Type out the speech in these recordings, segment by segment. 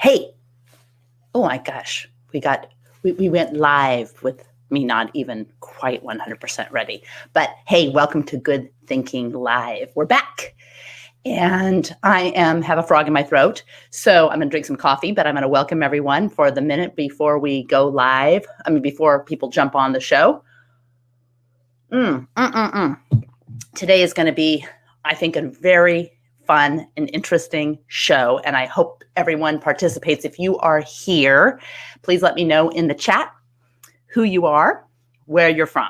Hey, oh my gosh, we went live with me not even quite 100% ready. But hey, welcome to Good Thinking Live. We're back. And I have a frog in my throat. So I'm going to drink some coffee, but I'm going to welcome everyone for the minute before we go live. Before people jump on the show. Today is going to be, I think, a very fun and interesting show, and I hope everyone participates. If you are here, please let me know in the chat who you are, where you're from,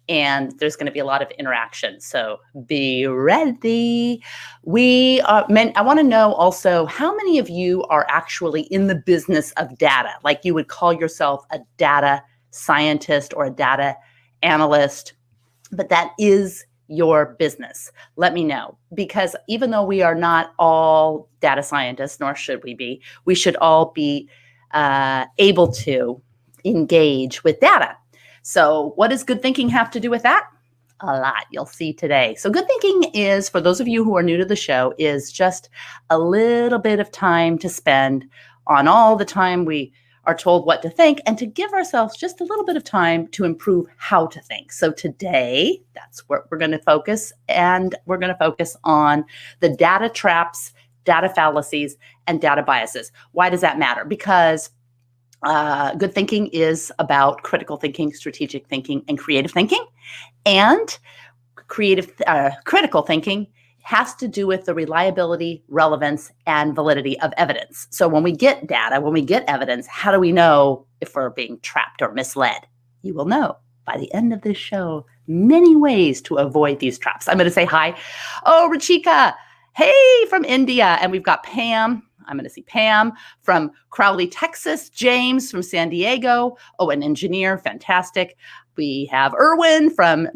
and there's going to be a lot of interaction, so be ready. I want to know also how many of you are actually in the business of data, like you would call yourself a data scientist or a data analyst, but that is your business. Let me know, because even though we are not all data scientists, nor should we should all be able to engage with data. So what does good thinking have to do with that? A lot, you'll see today. So good thinking is, for those of you who are new to the show, is just a little bit of time to spend on all the time we are told what to think, and to give ourselves just a little bit of time to improve how to think. So today, that's where we're going to focus, and we're going to focus on the data traps, data fallacies, and data biases. Why does that matter? Because good thinking is about critical thinking, strategic thinking, and creative thinking. And critical thinking has to do with the reliability, relevance, and validity of evidence. So when we get data, when we get evidence, how do we know if we're being trapped or misled? You will know by the end of this show many ways to avoid these traps. I'm going to say hi. Oh, Rachika, hey, from India. And we've got Pam. I'm going to see Pam from Crowley, Texas. James from San Diego. Oh, an engineer. Fantastic. We have Erwin from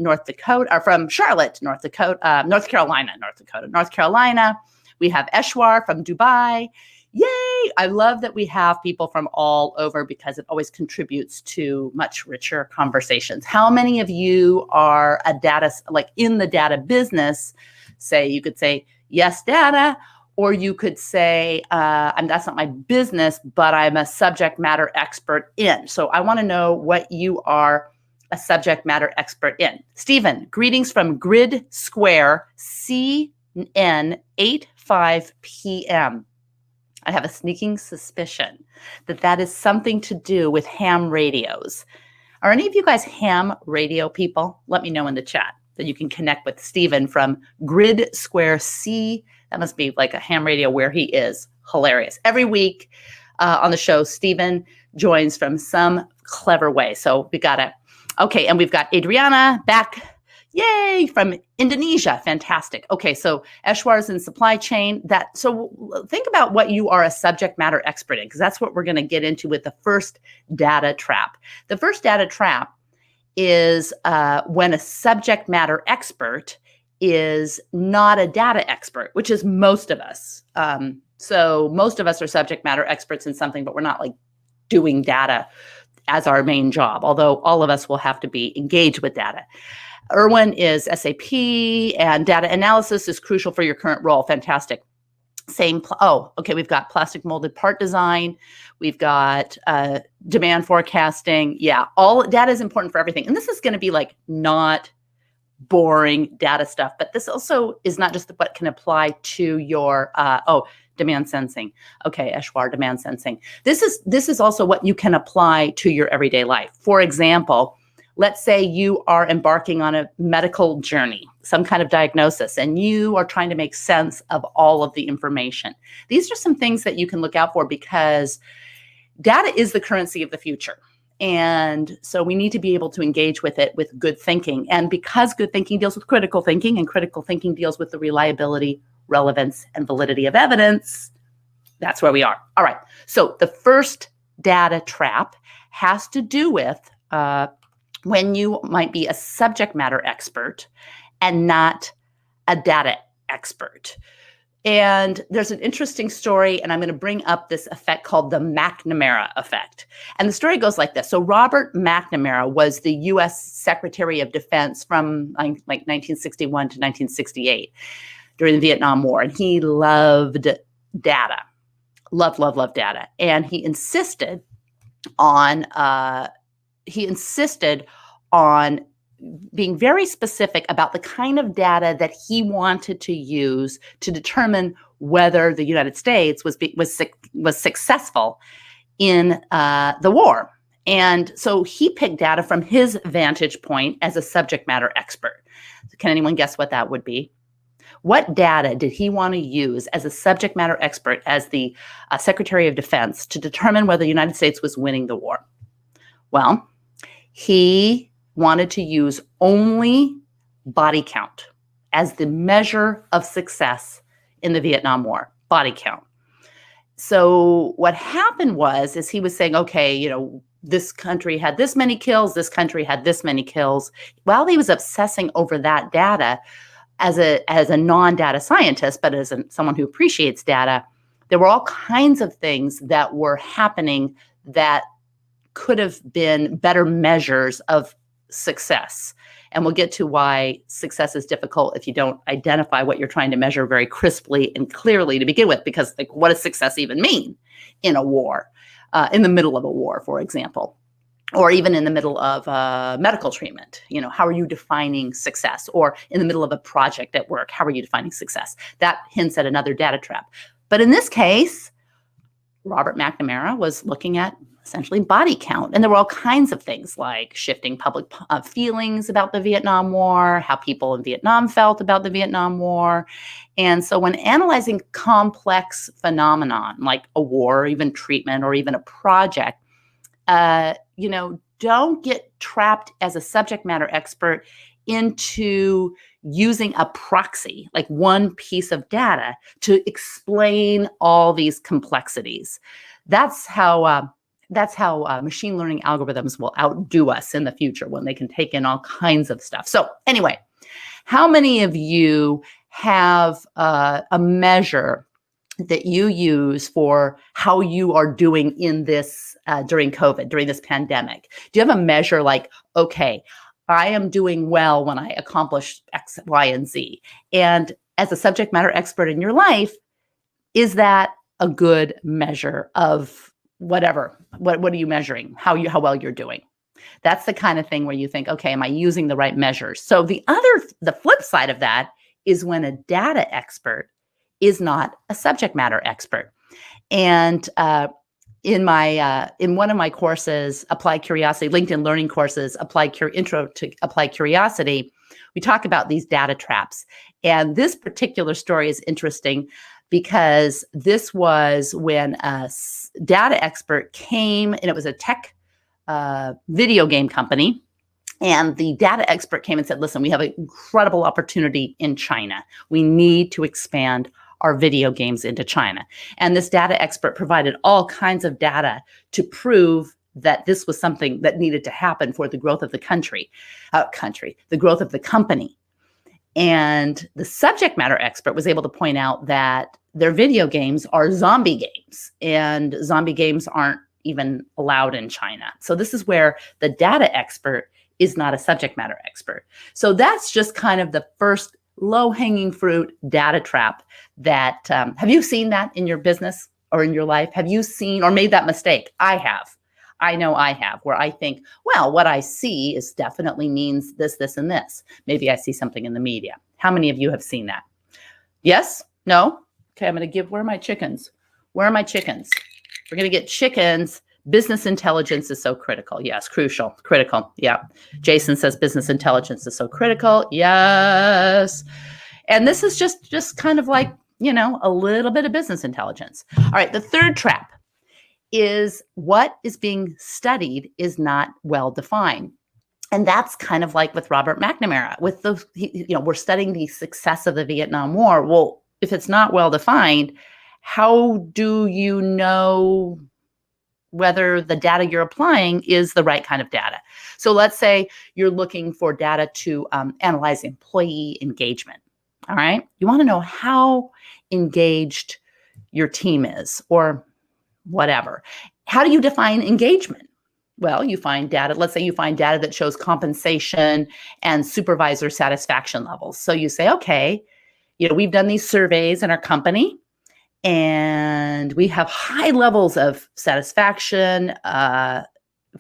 Charlotte, North Carolina. We have Eshwar from Dubai. Yay! I love that we have people from all over, because it always contributes to much richer conversations. How many of you are in the data business? You could say, yes, data. Or you could say, that's not my business, but I'm a subject matter expert in. So I want to know what you are a subject matter expert in. Stephen, greetings from Grid Square, CN 85 PM. I have a sneaking suspicion that is something to do with ham radios. Are any of you guys ham radio people? Let me know in the chat that you can connect with Stephen from Grid Square C. That must be like a ham radio where he is. Hilarious. Every week on the show, Stephen joins from some clever way. So we got it. Okay, and we've got Adriana back, yay, from Indonesia. Fantastic. Okay, so Eshwar is in supply chain. So think about what you are a subject matter expert in, because that's what we're going to get into with the first data trap. The first data trap is when a subject matter expert is not a data expert, which is most of us. So most of us are subject matter experts in something, but we're not like doing data as our main job, although all of us will have to be engaged with data. Erwin is SAP, and data analysis is crucial for your current role. Fantastic. We've got plastic molded part design. We've got demand forecasting. Yeah, all data is important for everything. And this is going to be like not boring data stuff, but this also is not just what can apply to your, demand sensing. Okay, Eshwar, demand sensing. This is also what you can apply to your everyday life. For example, let's say you are embarking on a medical journey, some kind of diagnosis, and you are trying to make sense of all of the information. These are some things that you can look out for, because data is the currency of the future. And so we need to be able to engage with it with good thinking. And because good thinking deals with critical thinking, and critical thinking deals with the reliability, relevance, and validity of evidence, that's where we are. All right. So the first data trap has to do with when you might be a subject matter expert and not a data expert. And there's an interesting story, and I'm going to bring up this effect called the McNamara effect. And the story goes like this. So Robert McNamara was the U.S. Secretary of Defense from like 1961 to 1968 during the Vietnam War, and he loved data. Love, love, love data. And he insisted on being very specific about the kind of data that he wanted to use to determine whether the United States was successful in the war. And so he picked data from his vantage point as a subject matter expert. Can anyone guess what that would be? What data did he want to use as a subject matter expert, as the Secretary of Defense, to determine whether the United States was winning the war? Well, he wanted to use only body count as the measure of success in the Vietnam War, body count. So what happened is he was saying, okay, this country had this many kills, this country had this many kills. While he was obsessing over that data as a non-data scientist, but as someone who appreciates data, there were all kinds of things that were happening that could have been better measures of success. And we'll get to why success is difficult if you don't identify what you're trying to measure very crisply and clearly to begin with, because what does success even mean in a war, in the middle of a war, for example, or even in the middle of medical treatment? How are you defining success? Or in the middle of a project at work, how are you defining success? That hints at another data trap. But in this case, Robert McNamara was looking at essentially body count. And there were all kinds of things like shifting public feelings about the Vietnam War, how people in Vietnam felt about the Vietnam War. And so when analyzing complex phenomenon like a war, or even treatment, or even a project, don't get trapped as a subject matter expert into using a proxy, like one piece of data, to explain all these complexities. That's how machine learning algorithms will outdo us in the future, when they can take in all kinds of stuff. So anyway, how many of you have a measure that you use for how you are doing in this during COVID, during this pandemic? Do you have a measure like, okay, I am doing well when I accomplish X, Y, and Z? And as a subject matter expert in your life, is that a good measure of whatever? What are you measuring? How well you're doing? That's the kind of thing where you think, okay, am I using the right measures? So the flip side of that is when a data expert is not a subject matter expert. And in one of my courses, Applied Curiosity, LinkedIn Learning courses, Intro to Applied Curiosity, we talk about these data traps. And this particular story is interesting because this was when a data expert came, and it was a tech video game company. And the data expert came and said, listen, we have an incredible opportunity in China. We need to expand our video games into China. And this data expert provided all kinds of data to prove that this was something that needed to happen for the growth of the the growth of the company. And the subject matter expert was able to point out that their video games are zombie games, and zombie games aren't even allowed in China. So this is where the data expert is not a subject matter expert. So that's just kind of the first low-hanging fruit data trap that, have you seen that in your business or in your life? Have you seen or made that mistake? I have. I know I have, where I think, well, what I see is definitely means this, this, and this. Maybe I see something in the media. How many of you have seen that? Yes? No? Okay, I'm going to give, where are my chickens? Where are my chickens? We're going to get chickens. Business intelligence is so critical. Yes, crucial, critical. Yeah. Jason says business intelligence is so critical. Yes. And this is just kind of like, a little bit of business intelligence. All right. The third trap is what is being studied is not well defined. And that's kind of like with Robert McNamara, with we're studying the success of the Vietnam War. Well, if it's not well defined, how do you know whether the data you're applying is the right kind of data? So let's say you're looking for data to analyze employee engagement. All right. You want to know how engaged your team is or whatever. How do you define engagement? Well, you find data. Let's say you find data that shows compensation and supervisor satisfaction levels. So you say, okay, we've done these surveys in our company, and and we have high levels of satisfaction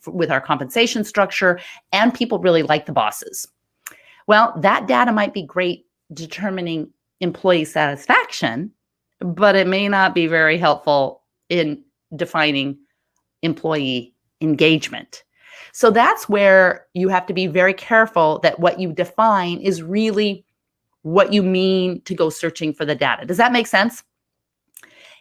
with our compensation structure, and people really like the bosses. Well, that data might be great determining employee satisfaction, but it may not be very helpful in defining employee engagement. So that's where you have to be very careful that what you define is really what you mean to go searching for the data. Does that make sense?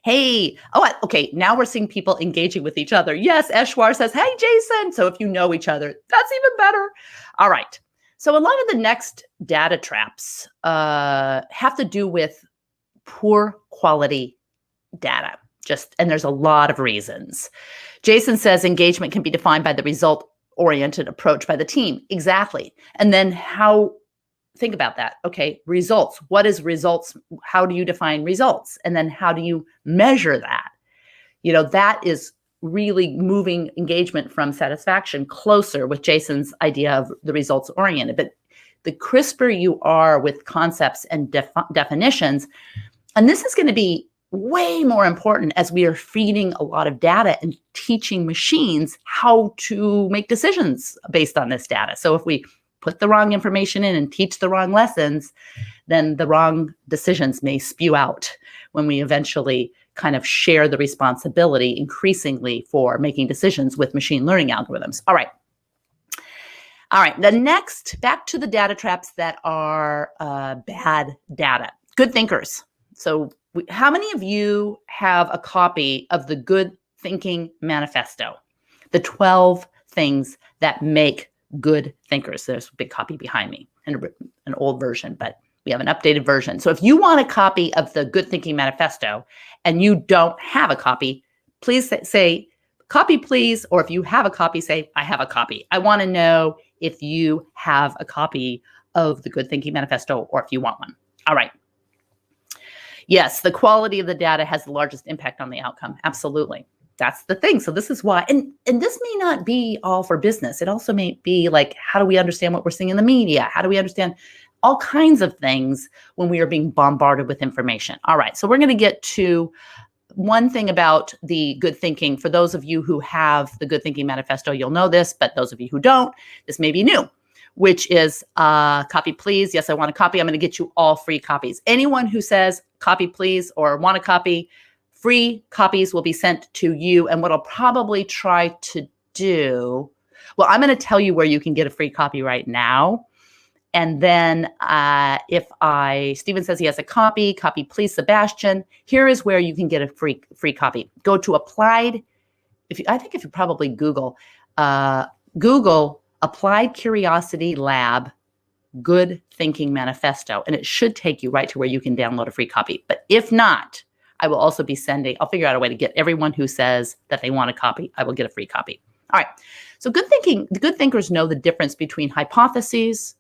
Hey, okay, now we're seeing people engaging with each other. Yes, Eshwar says, hey, Jason. So if you know each other, that's even better. All right. So a lot of the next data traps have to do with poor quality data. And there's a lot of reasons. Jason says engagement can be defined by the result-oriented approach by the team. Exactly. And then think about that. Okay, results. What is results? How do you define results? And then how do you measure that? That is really moving engagement from satisfaction closer with Jason's idea of the results-oriented. But the crisper you are with concepts and definitions, and this is going to be way more important as we are feeding a lot of data and teaching machines how to make decisions based on this data. So if we put the wrong information in and teach the wrong lessons, then the wrong decisions may spew out when we eventually kind of share the responsibility increasingly for making decisions with machine learning algorithms. All right. Back to the data traps that are bad data. Good thinkers. So how many of you have a copy of the Good Thinking Manifesto? The 12 things that make good thinkers. There's a big copy behind me, and an old version, but we have an updated version. So if you want a copy of the Good Thinking Manifesto and you don't have a copy, please say, copy please, or if you have a copy, say, I have a copy. I want to know if you have a copy of the Good Thinking Manifesto or if you want one. All right. Yes, the quality of the data has the largest impact on the outcome. Absolutely. That's the thing. So this is why, and this may not be all for business. It also may be like, how do we understand what we're seeing in the media? How do we understand all kinds of things when we are being bombarded with information? All right. So we're going to get to one thing about the good thinking. For those of you who have the Good Thinking Manifesto, you'll know this, but those of you who don't, this may be new, which is copy please. Yes, I want a copy. I'm going to get you all free copies. Anyone who says copy please or want a copy, free copies will be sent to you. And what I'll probably try to do, well, I'm going to tell you where you can get a free copy right now. And then Stephen says he has a copy please, Sebastian. Here is where you can get a free copy. Go to Applied. If you probably Google Applied Curiosity Lab Good Thinking Manifesto, and it should take you right to where you can download a free copy. But if not, I will also be I'll figure out a way to get everyone who says that they want a copy, I will get a free copy. All right. So the good thinkers know the difference between hypotheses,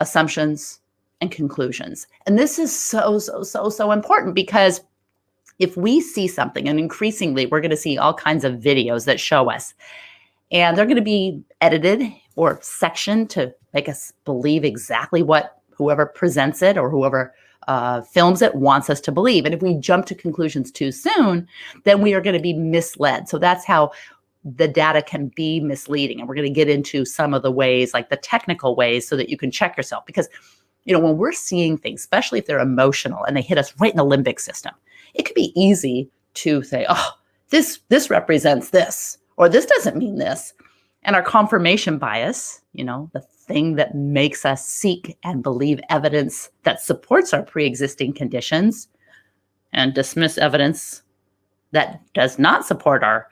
assumptions, and conclusions. And this is so important, because if we see something, and increasingly we're going to see all kinds of videos that show us, and they're going to be edited or sectioned to make us believe exactly what whoever presents it or whoever films it wants us to believe. And if we jump to conclusions too soon, then we are going to be misled. So that's how the data can be misleading. And we're going to get into some of the ways, like the technical ways, so that you can check yourself. Because, when we're seeing things, especially if they're emotional and they hit us right in the limbic system, it could be easy to say, oh, this represents this, or this doesn't mean this. And our confirmation bias, the thing that makes us seek and believe evidence that supports our pre-existing conditions and dismiss evidence that does not support our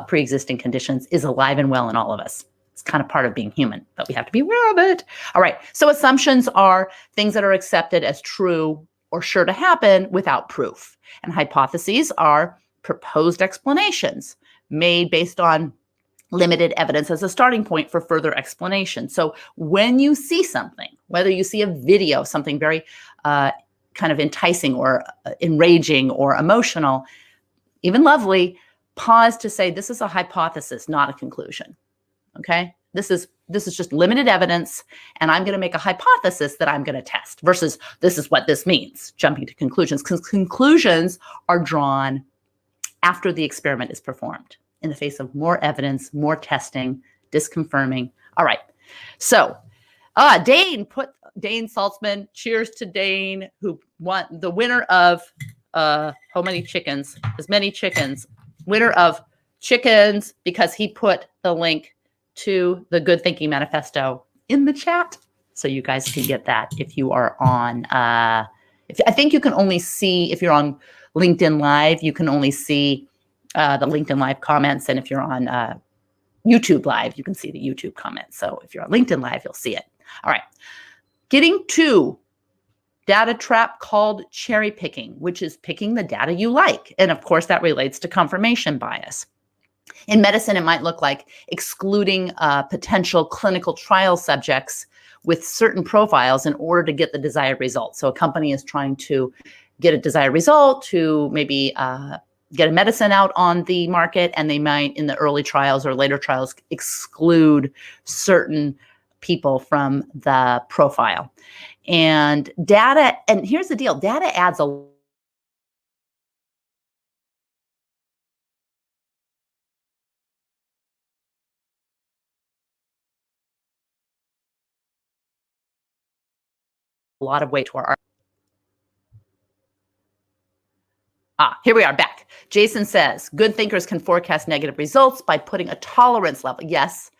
pre-existing conditions, is alive and well in all of us. It's kind of part of being human, but we have to be aware of it. All right. So assumptions are things that are accepted as true or sure to happen without proof. And hypotheses are proposed explanations made based on limited evidence as a starting point for further explanation. So when you see something, whether you see a video, something very kind of enticing or enraging or emotional, even lovely, pause to say, this is a hypothesis, not a conclusion. Okay? This is just limited evidence, and I'm going to make a hypothesis that I'm going to test, versus this is what this means, jumping to conclusions, because conclusions are drawn after the experiment is performed in the face of more evidence, more testing, disconfirming. All right. So Dane Saltzman, cheers to Dane, who won the winner of how many chickens? As many chickens. Winner of chickens, because he put the link to the Good Thinking Manifesto in the chat. So you guys can get that if you are on, I think you can only see, if you're on LinkedIn Live, you can only see the LinkedIn Live comments. And if you're on YouTube Live, you can see the YouTube comments. So if you're on LinkedIn Live, you'll see it. All right. Getting to data trap called cherry picking, which is picking the data you like. And of course, that relates to confirmation bias. In medicine, it might look like excluding potential clinical trial subjects with certain profiles in order to get the desired result. So a company is trying to get a desired result to maybe get a medicine out on the market, and they might, in the early trials or later trials, exclude certain people from the profile. And data, and here's the deal, data adds a lot of weight to our here we are back. Jason says, good thinkers can forecast negative results by putting a tolerance level. Yes.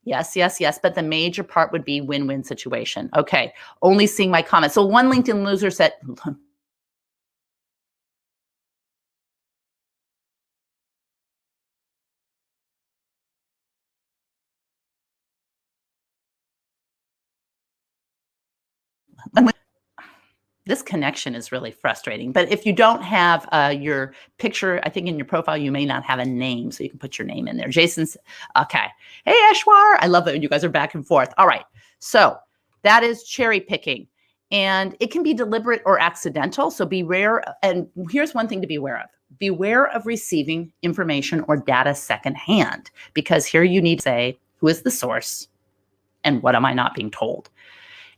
But the major part would be win-win situation. Okay. Only seeing my comments. So one LinkedIn loser said, this connection is really frustrating. But if you don't have your picture, I think in your profile, you may not have a name, so you can put your name in there. Jason's, okay. Hey, Eshwar, I love that you guys are back and forth. All right, so that is cherry picking. And it can be deliberate or accidental, so beware. And here's one thing to be aware of. Beware of receiving information or data secondhand, because here you need to say, who is the source and what am I not being told?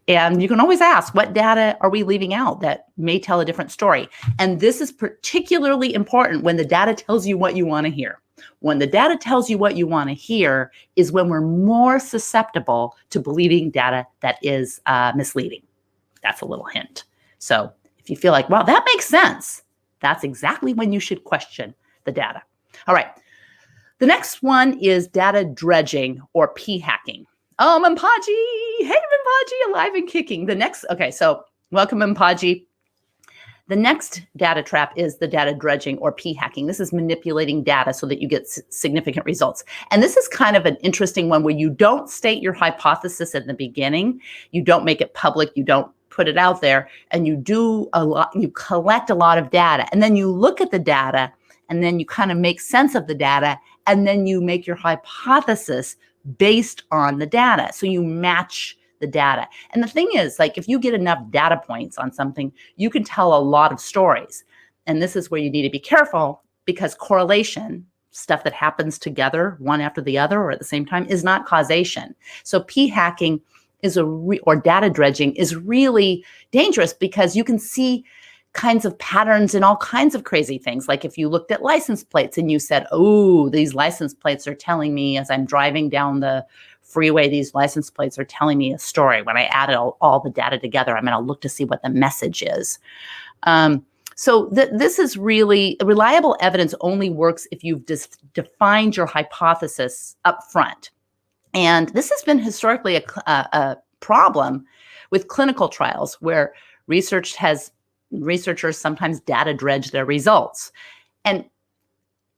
And you can always ask, what data are we leaving out that may tell a different story? And this is particularly important when the data tells you what you want to hear. When the data tells you what you want to hear is when we're more susceptible to believing data that is misleading. That's a little hint. So if you feel like, wow, that makes sense, that's exactly when you should question the data. All right. The next one is data dredging or p-hacking. Oh, Mpaji. Hey, Mpaji, alive and kicking. Okay, so welcome, Mpaji. The next data trap is the data dredging or p-hacking. This is manipulating data so that you get significant results. And this is kind of an interesting one where you don't state your hypothesis in the beginning. You don't make it public. You don't put it out there. And you collect a lot of data. And then you look at the data, and then you kind of make sense of the data. And then you make your hypothesis based on the data. So you match the data. And the thing is, like, if you get enough data points on something, you can tell a lot of stories. And this is where you need to be careful, because correlation, stuff that happens together, one after the other or at the same time, is not causation. So p-hacking is or data dredging is really dangerous, because you can see kinds of patterns and all kinds of crazy things. Like if you looked at license plates and you said, oh, these license plates are telling me as I'm driving down the freeway, these license plates are telling me a story. When I added all the data together, I'm going to look to see what the message is. So this is really, reliable evidence only works if you've defined your hypothesis up front. And this has been historically a problem with clinical trials, where researchers sometimes data dredge their results. And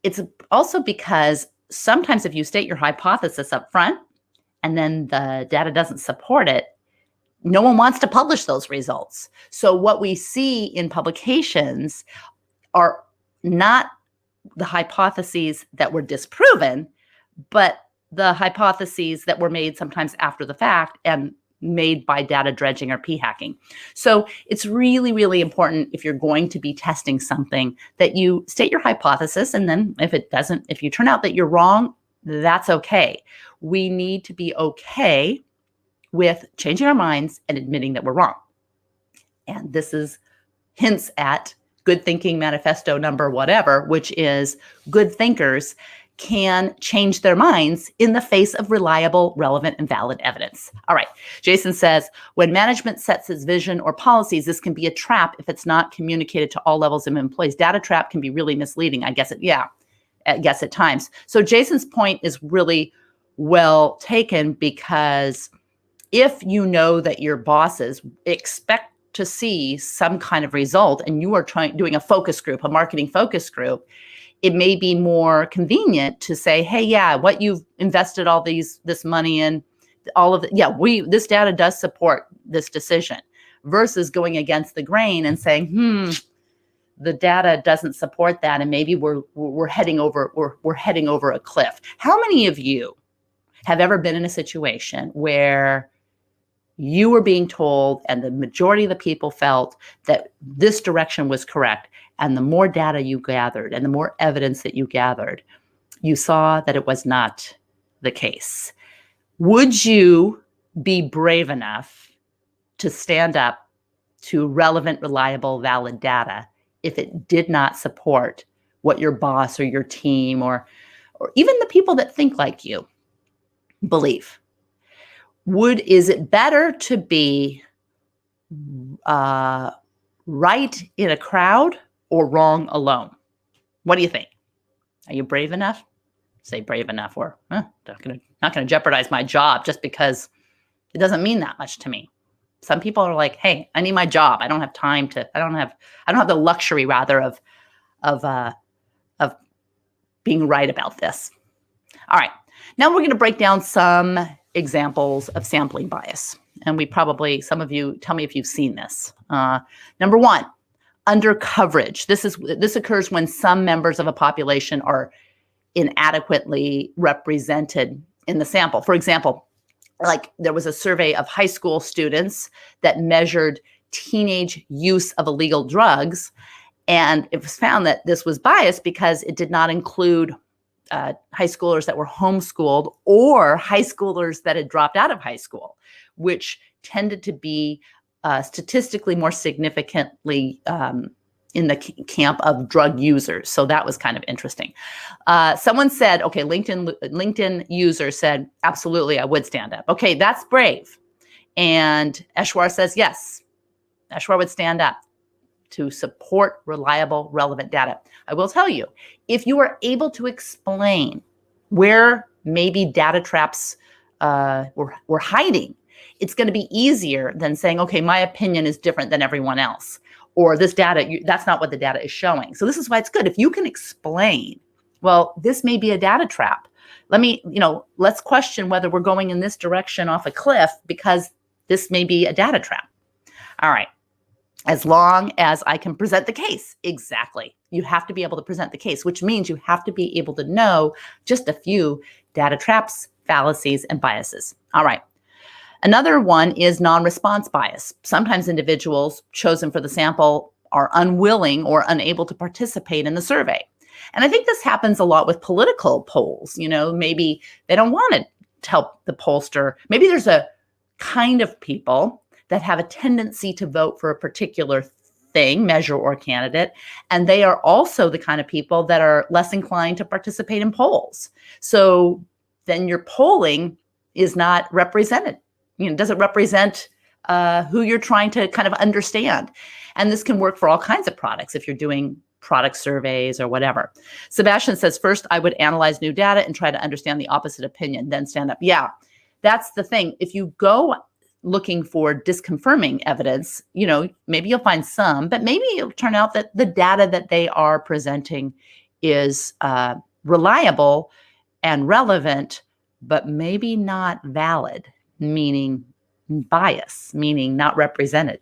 it's also because sometimes if you state your hypothesis up front and then the data doesn't support it, no one wants to publish those results. So what we see in publications are not the hypotheses that were disproven, but the hypotheses that were made sometimes after the fact and made by data dredging or p-hacking. So it's really, really important, if you're going to be testing something, that you state your hypothesis, and then if you turn out that you're wrong, that's okay. We need to be okay with changing our minds and admitting that we're wrong. And this is hints at good thinking manifesto number whatever, which is good thinkers can change their minds in the face of reliable, relevant, and valid evidence. All right. Jason says, when management sets its vision or policies, this can be a trap if it's not communicated to all levels of employees. Data trap can be really misleading. I guess at times. So Jason's point is really well taken, because if you know that your bosses expect to see some kind of result and you are doing a focus group, a marketing focus group, it may be more convenient to say, hey, yeah, what you've invested this money in, all of it, this data does support this decision, versus going against the grain and saying, the data doesn't support that, and maybe we're heading over a cliff. How many of you have ever been in a situation where you were being told, and the majority of the people felt that this direction was correct, and the more data you gathered and the more evidence that you gathered, you saw that it was not the case? Would you be brave enough to stand up to relevant, reliable, valid data if it did not support what your boss or your team or even the people that think like you believe? Is it better to be right in a crowd or wrong alone? What do you think? Are you brave enough? Say brave enough, or not going to jeopardize my job just because it doesn't mean that much to me. Some people are like, hey, I need my job. I don't have time to. I don't have the luxury, rather, of being right about this. All right. Now we're going to break down some examples of sampling bias. And some of you, tell me if you've seen this. Number one, under coverage. This occurs when some members of a population are inadequately represented in the sample. For example, like there was a survey of high school students that measured teenage use of illegal drugs. And it was found that this was biased because it did not include high schoolers that were homeschooled or high schoolers that had dropped out of high school, which tended to be statistically more significantly in the camp of drug users. So that was kind of interesting. Someone said, okay, LinkedIn user said, absolutely, I would stand up. Okay, that's brave. And Eshwar says, yes, Eshwar would stand up to support reliable, relevant data. I will tell you, if you are able to explain where maybe data traps were hiding, it's going to be easier than saying, okay, my opinion is different than everyone else, or this data, that's not what the data is showing. So this is why it's good. If you can explain, well, this may be a data trap. Let's question whether we're going in this direction off a cliff because this may be a data trap. All right. As long as I can present the case. Exactly. You have to be able to present the case, which means you have to be able to know just a few data traps, fallacies, and biases. All right. Another one is non-response bias. Sometimes individuals chosen for the sample are unwilling or unable to participate in the survey. And I think this happens a lot with political polls. Maybe they don't want to help the pollster. Maybe there's a kind of people that have a tendency to vote for a particular thing, measure, or candidate. And they are also the kind of people that are less inclined to participate in polls. So then your polling is not represented. Doesn't represent who you're trying to kind of understand. And this can work for all kinds of products if you're doing product surveys or whatever. Sebastian says, first, I would analyze new data and try to understand the opposite opinion, then stand up. Yeah, that's the thing. If you go looking for disconfirming evidence, maybe you'll find some, but maybe it'll turn out that the data that they are presenting is reliable and relevant, but maybe not valid, meaning bias, meaning not representative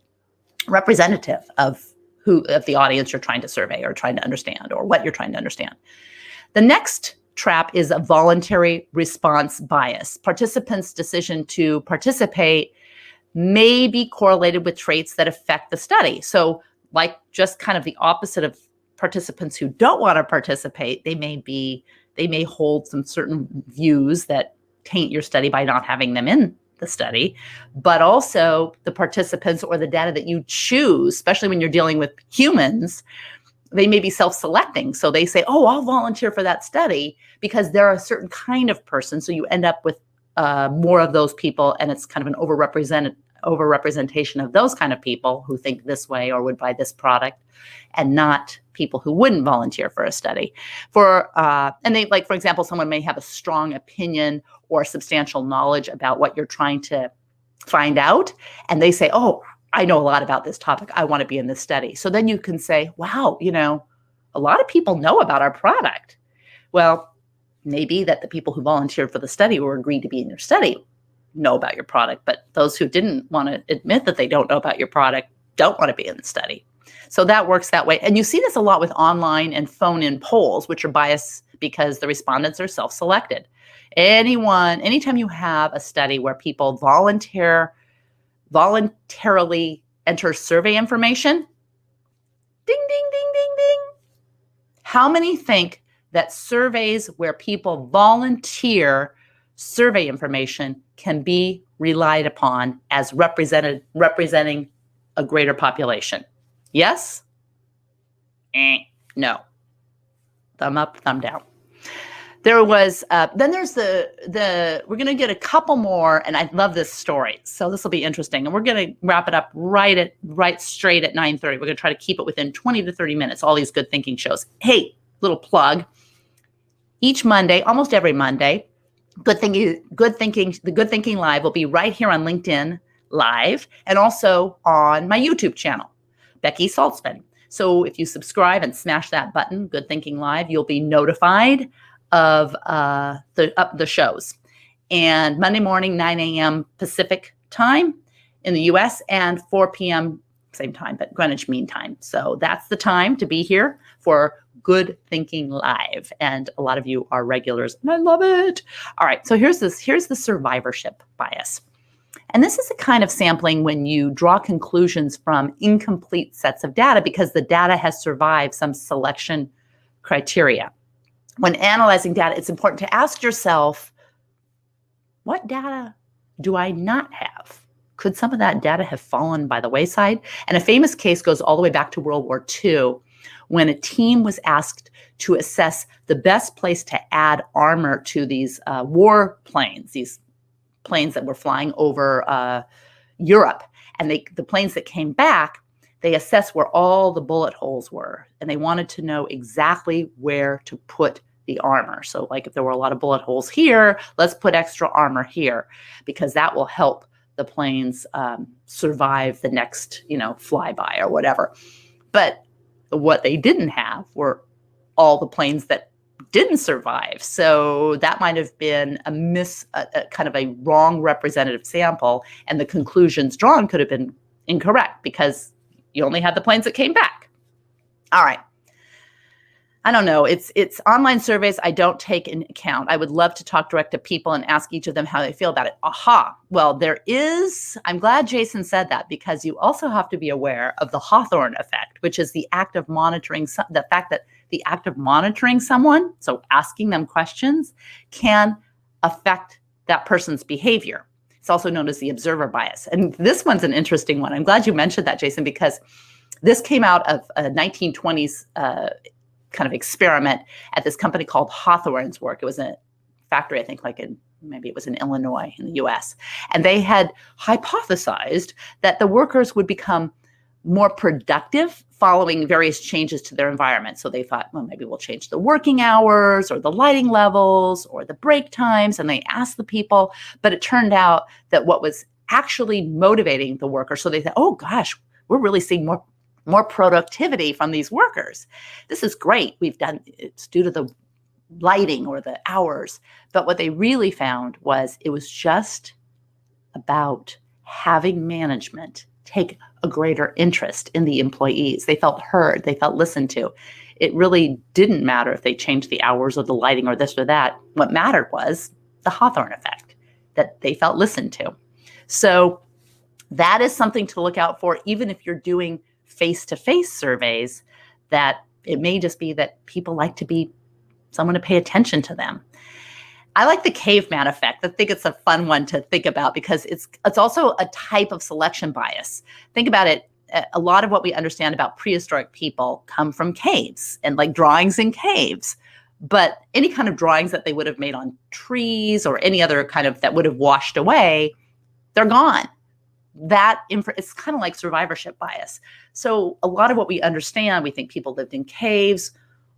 of the audience you're trying to survey or trying to understand, or what you're trying to understand. The next trap is a voluntary response bias. Participants' decision to participate may be correlated with traits that affect the study. So like just kind of the opposite of participants who don't want to participate, they may hold some certain views that taint your study by not having them in the study, but also the participants or the data that you choose, especially when you're dealing with humans, they may be self-selecting. So they say, oh, I'll volunteer for that study because they're a certain kind of person. So you end up with more of those people, and it's kind of an overrepresentation of those kind of people who think this way or would buy this product, and not people who wouldn't volunteer for a study. And they, like, for example, someone may have a strong opinion or substantial knowledge about what you're trying to find out, and they say, oh, I know a lot about this topic. I want to be in this study. So then you can say, wow, a lot of people know about our product. Well, maybe that the people who volunteered for the study or agreed to be in your study know about your product, but those who didn't want to admit that they don't know about your product don't want to be in the study. So that works that way. And you see this a lot with online and phone-in polls, which are biased because the respondents are self-selected. Anytime you have a study where people voluntarily enter survey information, ding, ding, ding, ding, ding. How many think that surveys where people volunteer survey information can be relied upon as representing a greater population? Yes? No. Thumb up, thumb down. There was, then there's we're going to get a couple more, and I love this story. So this will be interesting. And we're going to wrap it up right straight at 9:30. We're going to try to keep it within 20 to 30 minutes, all these good thinking shows. Hey, little plug. Each Monday, almost every Monday, the Good Thinking Live will be right here on LinkedIn Live and also on my YouTube channel, Becky Saltzman. So if you subscribe and smash that button, Good Thinking Live, you'll be notified of the shows. And Monday morning, 9 a.m. Pacific time in the U.S. and 4 p.m. same time, but Greenwich Mean Time. So that's the time to be here for Good Thinking Live. And a lot of you are regulars, and I love it. All right, so here's the survivorship bias. And this is a kind of sampling when you draw conclusions from incomplete sets of data because the data has survived some selection criteria. When analyzing data, it's important to ask yourself, what data do I not have? Could some of that data have fallen by the wayside? And a famous case goes all the way back to World War II, when a team was asked to assess the best place to add armor to these war planes, these planes that were flying over Europe. And the planes that came back, they assessed where all the bullet holes were, and they wanted to know exactly where to put the armor. So like if there were a lot of bullet holes here, let's put extra armor here, because that will help the planes survive the next, flyby or whatever. But what they didn't have were all the planes that didn't survive. So that might have been a kind of a wrong representative sample, and the conclusions drawn could have been incorrect because you only had the planes that came back. All right. I don't know. It's online surveys I don't take into account. I would love to talk direct to people and ask each of them how they feel about it. Aha. Well, I'm glad Jason said that, because you also have to be aware of the Hawthorne effect, which is the act of monitoring, the fact that the act of monitoring someone, so asking them questions, can affect that person's behavior. It's also known as the observer bias. And this one's an interesting one. I'm glad you mentioned that, Jason, because this came out of a 1920s kind of experiment at this company called Hawthorne's work. It was a factory, I think, maybe it was in Illinois in the US. And they had hypothesized that the workers would become more productive following various changes to their environment. So they thought, well, maybe we'll change the working hours or the lighting levels or the break times. And they asked the people, but it turned out that what was actually motivating the workers, so they thought, oh gosh, we're really seeing more productivity from these workers. This is great. It's due to the lighting or the hours. But what they really found was it was just about having management take a greater interest in the employees. They felt heard. They felt listened to. It really didn't matter if they changed the hours or the lighting or this or that. What mattered was the Hawthorne effect, that they felt listened to. So that is something to look out for, even if you're doing face-to-face surveys, that it may just be that people like to be someone to pay attention to them. I like the caveman effect. I think it's a fun one to think about because it's also a type of selection bias. Think about it. a lot of what we understand about prehistoric people come from caves and like drawings in caves. But any kind of drawings that they would have made on trees or any other kind of that would have washed away, they're gone. It's kind of like survivorship bias. So a lot of what we understand, we think people lived in caves.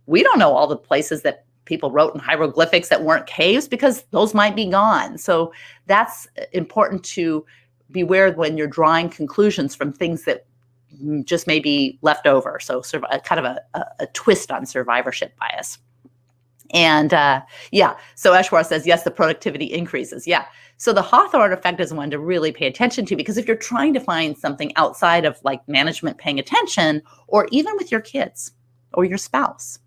We don't know all the places that people wrote in hieroglyphics that weren't caves because those might be gone. So that's important to beware when you're drawing conclusions from things that just may be left over. So kind of a twist on survivorship bias. And so Eshwar says, yes, the productivity increases. Yeah. So the Hawthorne effect is one to really pay attention to, because if you're trying to find something outside of like management paying attention, or even with your kids or your spouse,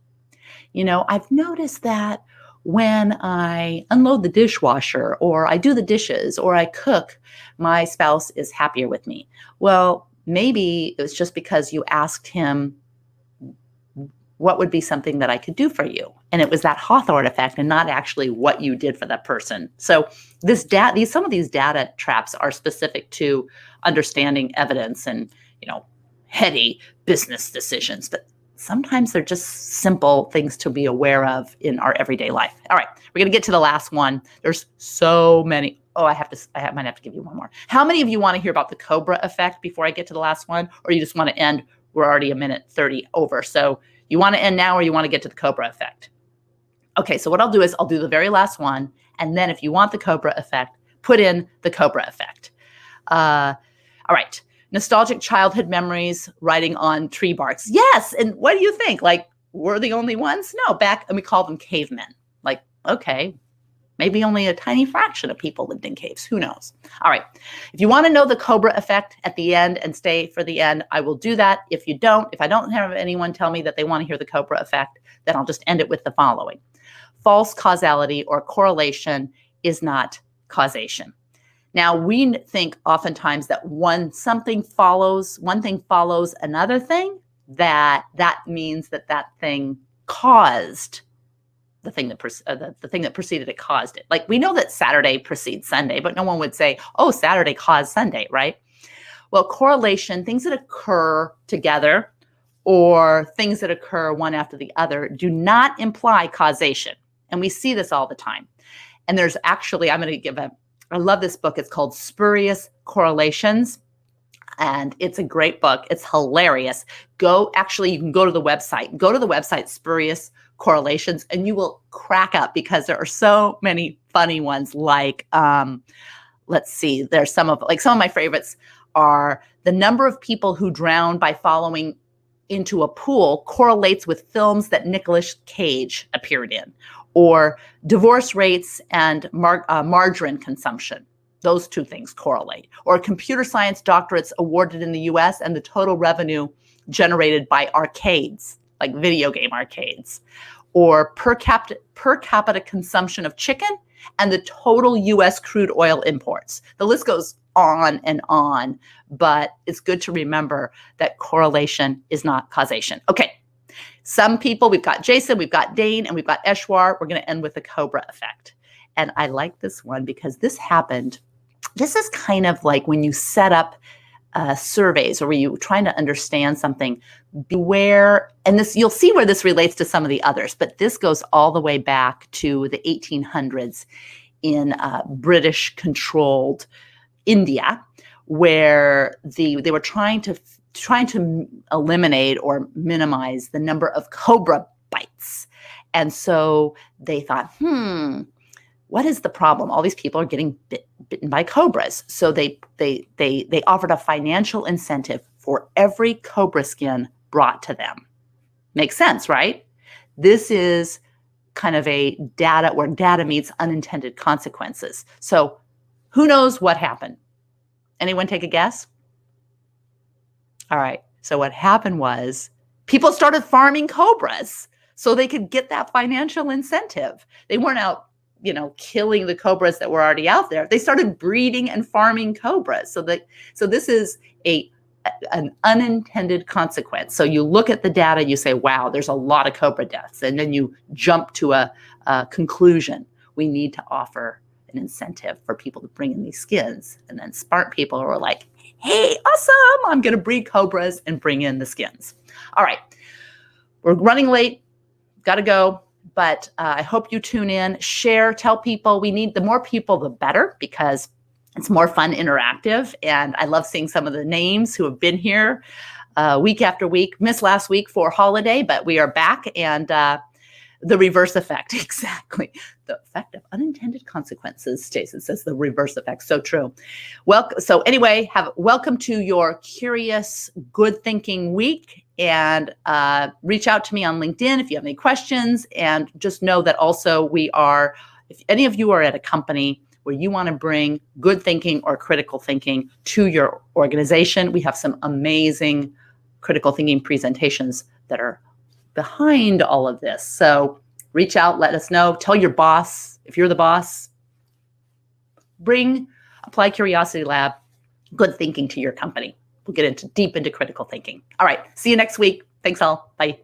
I've noticed that when I unload the dishwasher or I do the dishes or I cook, my spouse is happier with me. Well, maybe it was just because you asked him, what would be something that I could do for you? And it was that Hawthorne effect and not actually what you did for that person. So some of these data traps are specific to understanding evidence and, heady business decisions. But sometimes they're just simple things to be aware of in our everyday life. All right, we're going to get to the last one. There's so many. Oh, I might have to give you one more. How many of you want to hear about the Cobra effect before I get to the last one? Or you just want to end? We're already a minute 30 over. So you want to end now or you want to get to the Cobra effect? Okay, so what I'll do is I'll do the very last one. And then if you want the Cobra effect, put in the Cobra effect. All right. Nostalgic childhood memories, writing on tree barks. Yes. And what do you think? Like, we're the only ones? No, and we call them cavemen. Like, okay, maybe only a tiny fraction of people lived in caves. Who knows? All right. If you want to know the Cobra effect at the end and stay for the end, I will do that. If I don't have anyone tell me that they want to hear the Cobra effect, then I'll just end it with the following. False causality or correlation is not causation. Now, we think oftentimes that one thing follows another thing, that means that thing caused the thing that preceded it caused it. Like, we know that Saturday precedes Sunday, but no one would say, oh, Saturday caused Sunday, right? Well, correlation, things that occur together or things that occur one after the other, do not imply causation. And we see this all the time. And there's actually, I love this book. It's called Spurious Correlations. And it's a great book. It's hilarious. You can go to the website, Spurious Correlations, and you will crack up because there are so many funny ones. Like, let's see, there's some of my favorites are the number of people who drown by following into a pool correlates with films that Nicolas Cage appeared in, or divorce rates and margarine consumption. Those two things correlate. Or computer science doctorates awarded in the US and the total revenue generated by arcades, like video game arcades. Or per capita consumption of chicken and the total US crude oil imports. The list goes on and on, but it's good to remember that correlation is not causation. Okay. Some people, we've got Jason, we've got Dane, and we've got Eshwar. We're going to end with the Cobra effect. And I like this one because this happened. This is kind of like when you set up surveys or where you're trying to understand something, beware. And this, you'll see where this relates to some of the others, but this goes all the way back to the 1800s in British controlled India, where they were trying to eliminate or minimize the number of cobra bites. And so they thought, what is the problem? All these people are getting bitten by cobras. So they offered a financial incentive for every cobra skin brought to them. Makes sense, right? This is kind of a data where data meets unintended consequences. So who knows what happened? Anyone take a guess? All right. So what happened was people started farming cobras so they could get that financial incentive. They weren't out, killing the cobras that were already out there. They started breeding and farming cobras. So this is an unintended consequence. So you look at the data, you say, wow, there's a lot of cobra deaths. And then you jump to a conclusion. We need to offer an incentive for people to bring in these skins. And then smart people are like, hey, awesome, I'm going to breed cobras and bring in the skins. All right. We're running late. Got to go. But I hope you tune in, share, tell people. We need the more people, the better, because it's more fun, interactive. And I love seeing some of the names who have been here week after week. Missed last week for holiday, but we are back. And the reverse effect, exactly. The effect of unintended consequences, Jason says the reverse effect. So true. Well, so anyway, welcome to your curious, good thinking week. And reach out to me on LinkedIn if you have any questions. And just know that also if any of you are at a company where you want to bring good thinking or critical thinking to your organization, we have some amazing critical thinking presentations that are behind all of this. So reach out, let us know, tell your boss, if you're the boss, bring Applied Curiosity Lab good thinking to your company. We'll get deep into critical thinking. All right. See you next week. Thanks all. Bye.